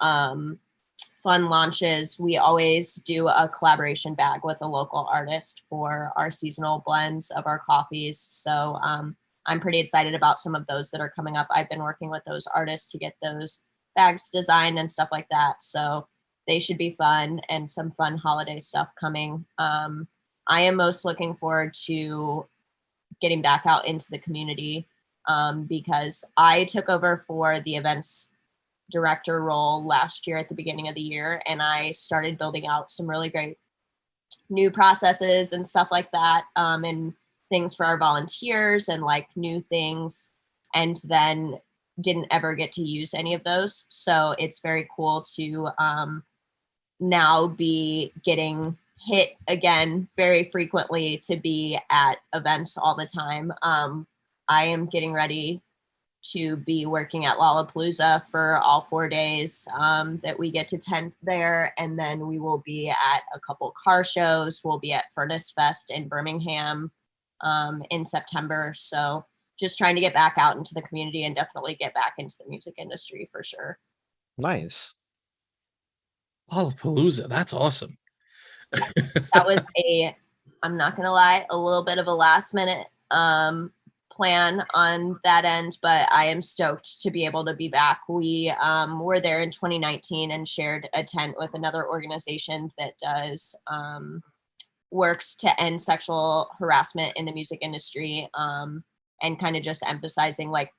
fun launches. We always do a collaboration bag with a local artist for our seasonal blends of our coffees. So I'm pretty excited about some of those that are coming up. I've been working with those artists to get those bags designed and stuff like that. So they should be fun, and some fun holiday stuff coming. I am most looking forward to getting back out into the community because I took over for the events director role last year at the beginning of the year, and I started building out some really great new processes and stuff like that, and things for our volunteers and like new things, and then didn't ever get to use any of those. So it's very cool to now be getting hit again very frequently to be at events all the time. I am getting ready to be working at Lollapalooza for all 4 days that we get to tent there. And then we will be at a couple car shows. We'll be at Furnace Fest in Birmingham in September. So just trying to get back out into the community and definitely get back into the music industry for sure. Nice. Lollapalooza, that's awesome. That was I'm not going to lie, a little bit of a last minute plan on that end, but I am stoked to be able to be back. We were there in 2019 and shared a tent with another organization that does works to end sexual harassment in the music industry, and kind of just emphasizing like,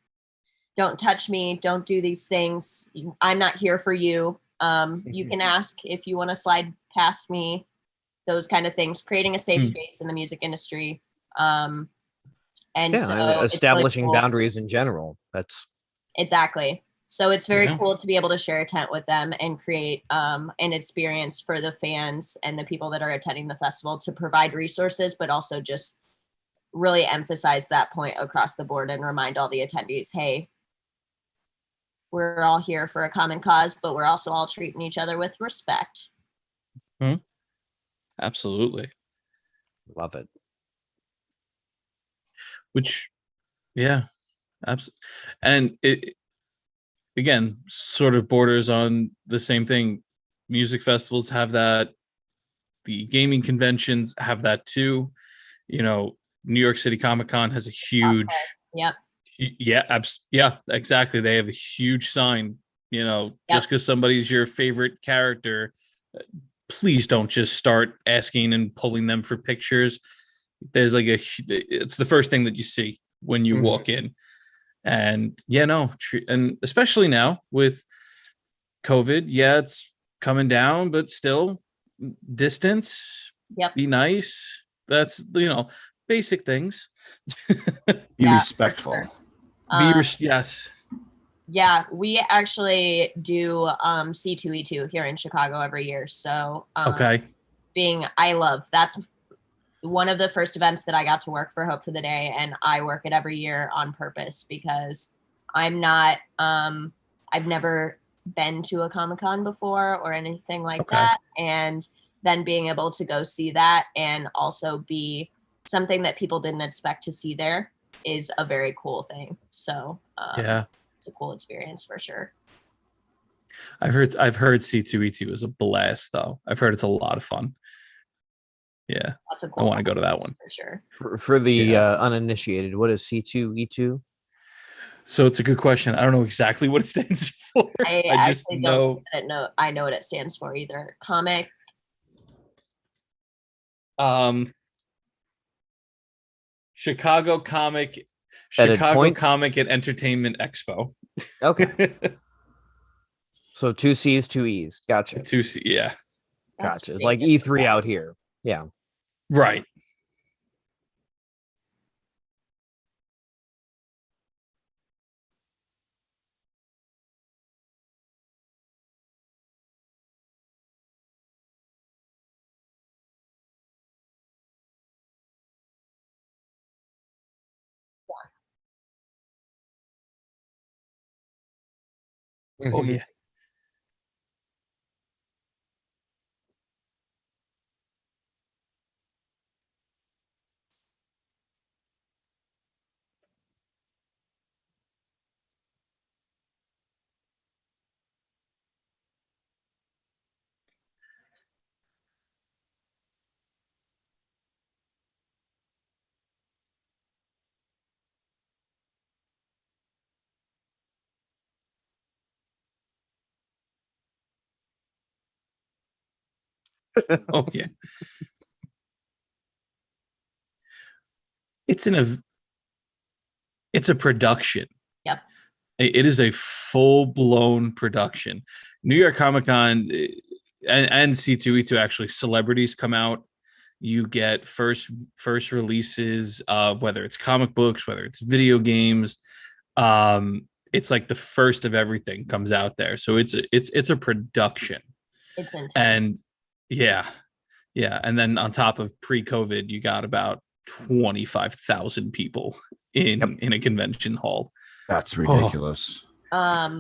don't touch me, don't do these things. I'm not here for you. You can ask if you want to slide past me, those kind of things, creating a safe space in the music industry. And so establishing really cool. boundaries in general. That's exactly. So it's very cool to be able to share a tent with them and create an experience for the fans and the people that are attending the festival, to provide resources, but also just really emphasize that point across the board and remind all the attendees, hey, we're all here for a common cause, but we're also all treating each other with respect. Absolutely. love it. Which, yeah, absolutely. And it, again, sort of borders on the same thing. Music festivals have that. The gaming conventions have that too. You know, New York City Comic Con has a huge, Yep. Yeah, exactly. They have a huge sign, you know, just because somebody's your favorite character, please don't just start asking and pulling them for pictures. There's like it's the first thing that you see when you walk in. And and especially now with COVID, it's coming down, but still distance, be nice. That's, basic things. Be respectful. Yes. Yeah, we actually do C2E2 here in Chicago every year. So that's one of the first events that I got to work for Hope for the Day, and I work it every year on purpose because I'm not I've never been to a Comic-Con before or anything like that, and then being able to go see that and also be something that people didn't expect to see there is a very cool thing. So it's a cool experience for sure. I've heard C2E2 is a blast though. I've heard it's a lot of fun. Yeah, that's a cool. I want to go to that one for sure. For the uninitiated, what is C2E2? So it's a good question. I don't know exactly what it stands for. I just know. I know what it stands for either. Comic Um, Chicago Comic, Edit Chicago point. Comic and Entertainment Expo. Okay. So 2 C's, 2 E's. Gotcha. Yeah, That's Gotcha. Like Vegas. E3 out here. Yeah. right. Oh Mhm. yeah. Oh yeah. It's in a it's a production. Yep. It is a full blown production. New York Comic Con and C2E2 actually celebrities come out. You get first releases of whether it's comic books, whether it's video games. It's like the first of everything comes out there. So it's a production. It's intense. And yeah, yeah. And then on top of pre-COVID, you got about 25,000 people in a convention hall. That's ridiculous.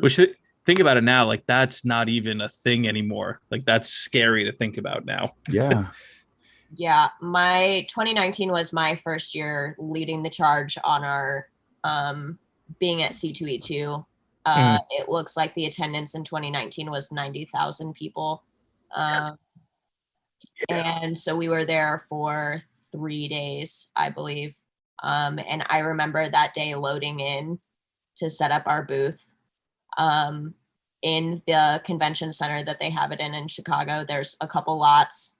Which think about it now, like that's not even a thing anymore. Like that's scary to think about now. Yeah. Yeah, my 2019 was my first year leading the charge on our being at C2E2. It looks like the attendance in 2019 was 90,000 people. And so we were there for 3 days, I believe. And I remember that day loading in to set up our booth in the convention center that they have it in Chicago. There's a couple lots,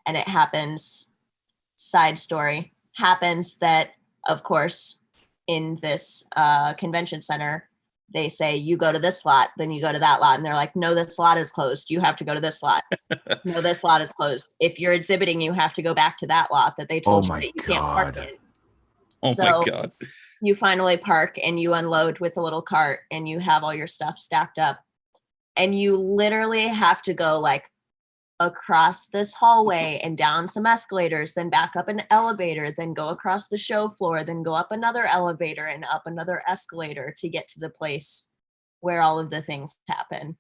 and it happens, side story, happens that, of course, in this convention center, they say, you go to this lot, then you go to that lot. And they're like, no, this lot is closed. You have to go to this lot. No, this lot is closed. If you're exhibiting, you have to go back to that lot that they told you that you can't park in. Oh my God. You finally park and you unload with a little cart and you have all your stuff stacked up. And you literally have to go like across this hallway and down some escalators, then back up an elevator, then go across the show floor, then go up another elevator and up another escalator to get to the place where all of the things happen.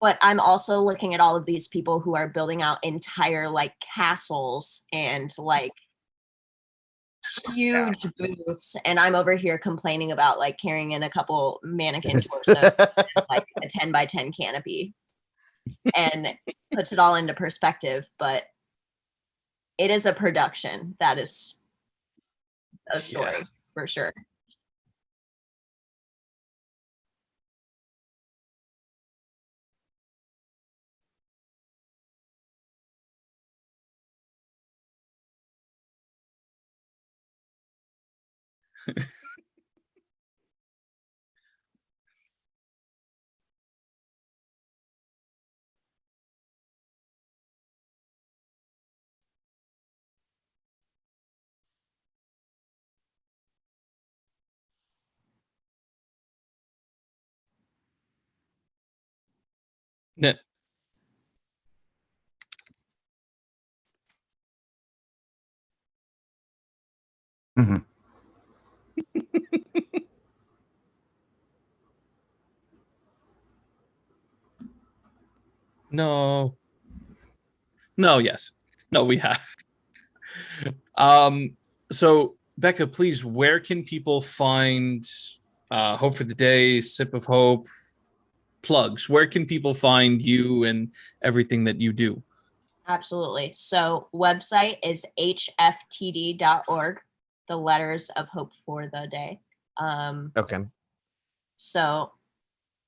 But I'm also looking at all of these people who are building out entire like castles and like huge booths, and I'm over here complaining about like carrying in a couple mannequin torsos like a 10 by 10 canopy, and puts it all into perspective. But it is a production. That is a story for sure. Mhm. No. Yes. No, we have. So Becca, please, where can people find Hope for the Day, Sip of Hope, plugs? Where can people find you and everything that you do? Absolutely. So website is hftd.org, the letters of hope for the day. Okay. So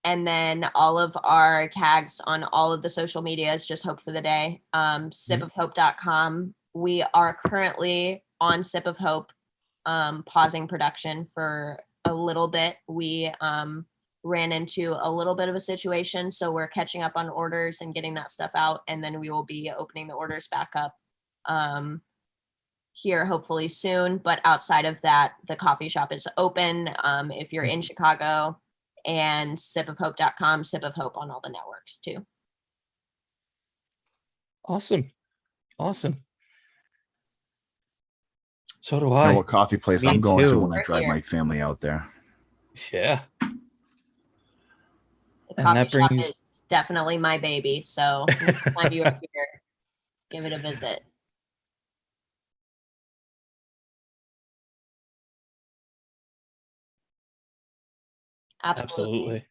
And then all of our tags on all of the social medias, just Hope for the Day, sipofhope.com. We are currently on Sip of Hope, pausing production for a little bit. We ran into a little bit of a situation, so we're catching up on orders and getting that stuff out, and then we will be opening the orders back up here hopefully soon. But outside of that, the coffee shop is open if you're in Chicago, and sipofhope.com, Sip of Hope on all the networks too. Awesome. So do You I. know what coffee place Me I'm going too. to when I drive my family out there? Yeah. The And coffee that shop brings- is definitely my baby, so next time you are here, give it a visit. Absolutely.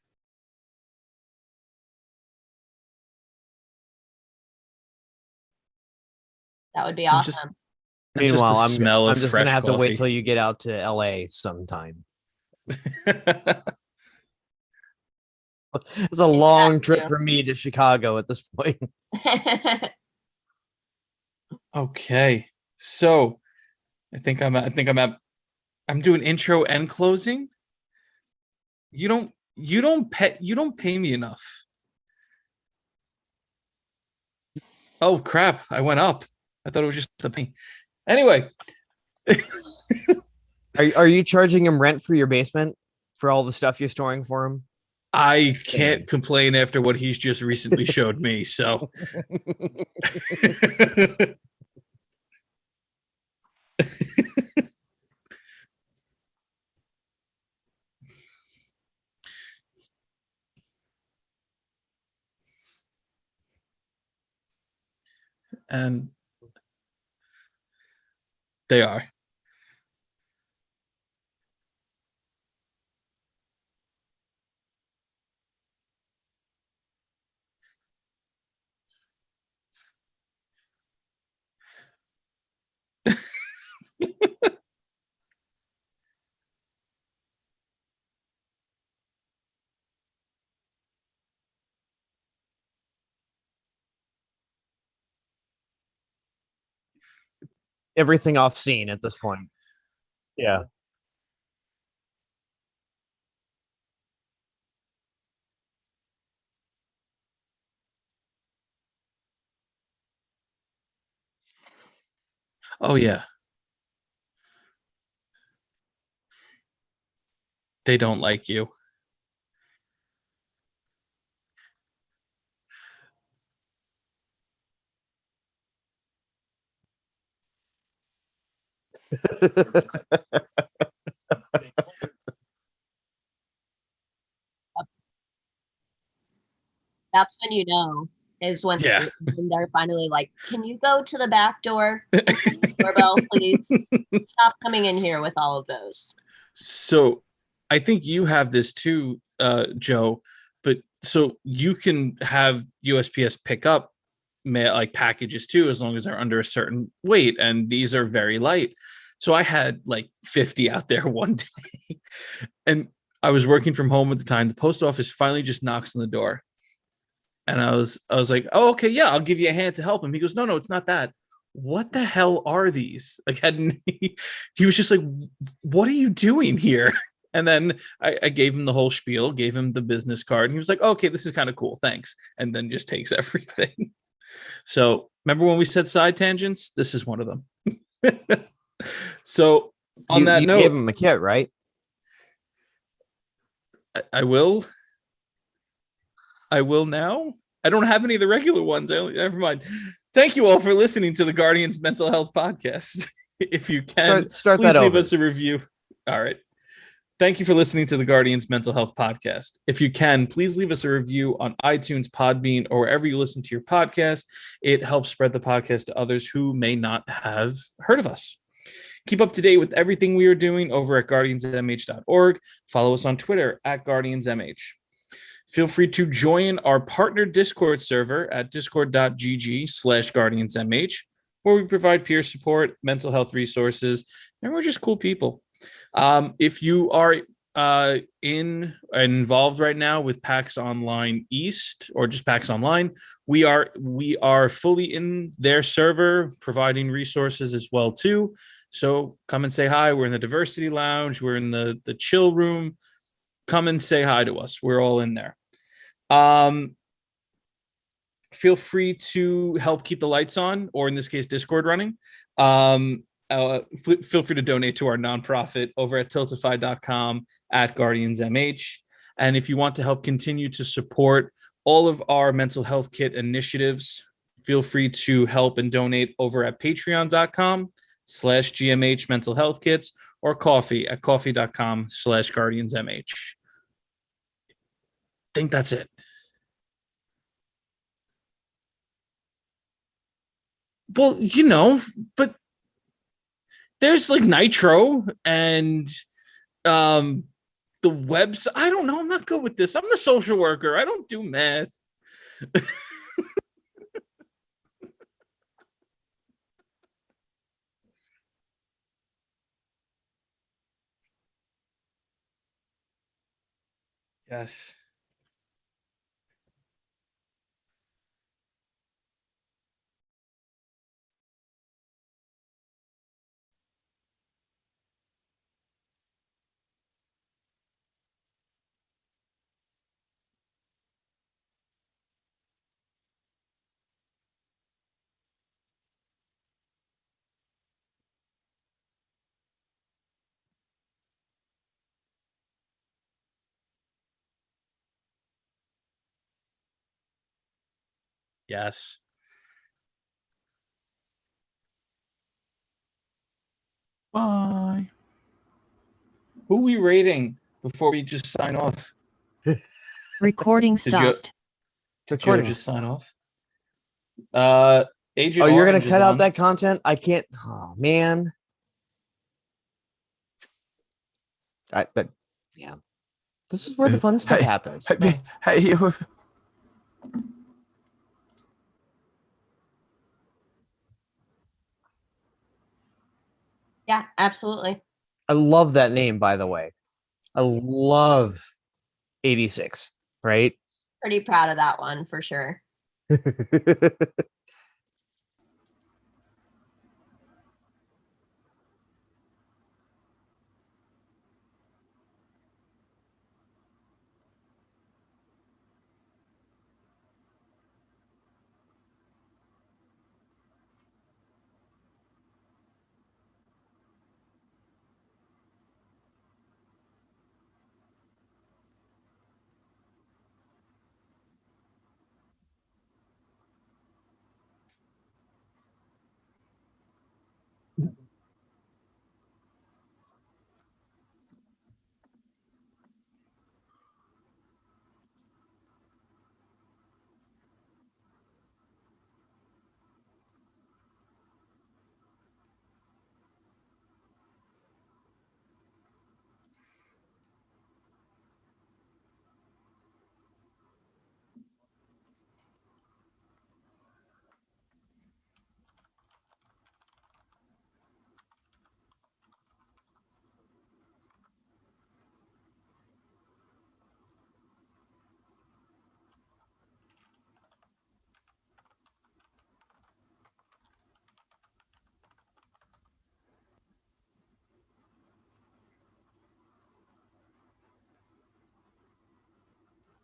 That would be And just- awesome. And just the Meanwhile, smell of I'm just fresh gonna have to wait coffee. till you get out to LA sometime. It's a long trip too. for me to Chicago at this point. Okay. So I'm doing intro and closing. You don't pay me enough. Oh crap, I went up. I thought it was just the pay. Anyway. Are you charging him rent for your basement for all the stuff you're storing for him? I can't complain after what he's just recently showed me, so and they are. Everything off scene at this point. Yeah. Oh yeah. They don't like you. That's when you know is when, Yeah. when they're finally like, can you go to the back door? Doorbell, please. Stop coming in here with all of those. So I think you have this too, Joe, but so you can have USPS pick up like packages too, as long as they're under a certain weight. And these are very light. So I had like 50 out there one day. And I was working from home at the time. The post office finally just knocks on the door. And I was like, oh, okay, yeah, I'll give you a hand to help him. He goes, no, it's not that. What the hell are these? Like, he was just like, what are you doing here? And then I gave him the whole spiel, gave him the business card, and he was like, okay, this is kind of cool, thanks. And then just takes everything. So remember when we said side tangents? This is one of them. So on that you note, gave him a kit, right? I will now. I don't have any of the regular ones. Never mind. Thank you all for listening to the Guardians Mental Health Podcast. If you can, Start please that leave over. us a review. All right. Thank you for listening to the Guardians Mental Health Podcast. If you can, please leave us a review on iTunes, Podbean, or wherever you listen to your podcast. It helps spread the podcast to others who may not have heard of us. Keep up to date with everything we are doing over at guardiansmh.org. Follow us on Twitter at guardiansmh. Feel free to join our partner Discord server at discord.gg/guardiansmh, where we provide peer support, mental health resources, and we're just cool people. If you are involved right now with PAX Online East or just PAX Online. We are fully in their server, providing resources as well too. So come and say hi. We're in the diversity lounge. We're in the chill room. Come and say hi to us. We're all in there. Feel free to help keep the lights on, or in this case, Discord running. Feel free to donate to our nonprofit over at tiltify.com at GuardiansMH. And if you want to help continue to support all of our mental health kit initiatives, feel free to help and donate over at patreon.com/GMH mental health kits or coffee at coffee.com/GuardiansMH. I think that's it. Well, but there's like Nitro and the webs. I don't know. I'm not good with this. I'm the social worker. I don't do math. Yes. Yes. Bye. Who are we rating before we just sign off? Recording Did you- stopped. Did Joe Recording just stopped. sign off? Agent Oh, you're gonna Orange is cut out on. that content? I can't. Oh man. But yeah, this is where the fun stuff Hey, happens. Hey, you. Yeah, absolutely. I love that name, by the way. I love 86. Right? Pretty proud of that one for sure.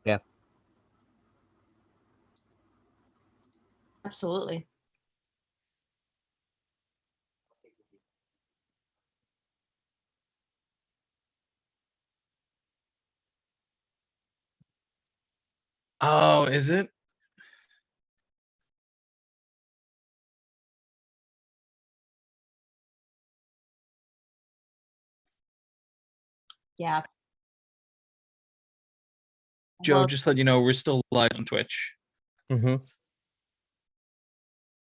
Yeah. Absolutely. Oh, is it? Yeah. Joe, Well, just let you know we're still live on Twitch. Mm-hmm.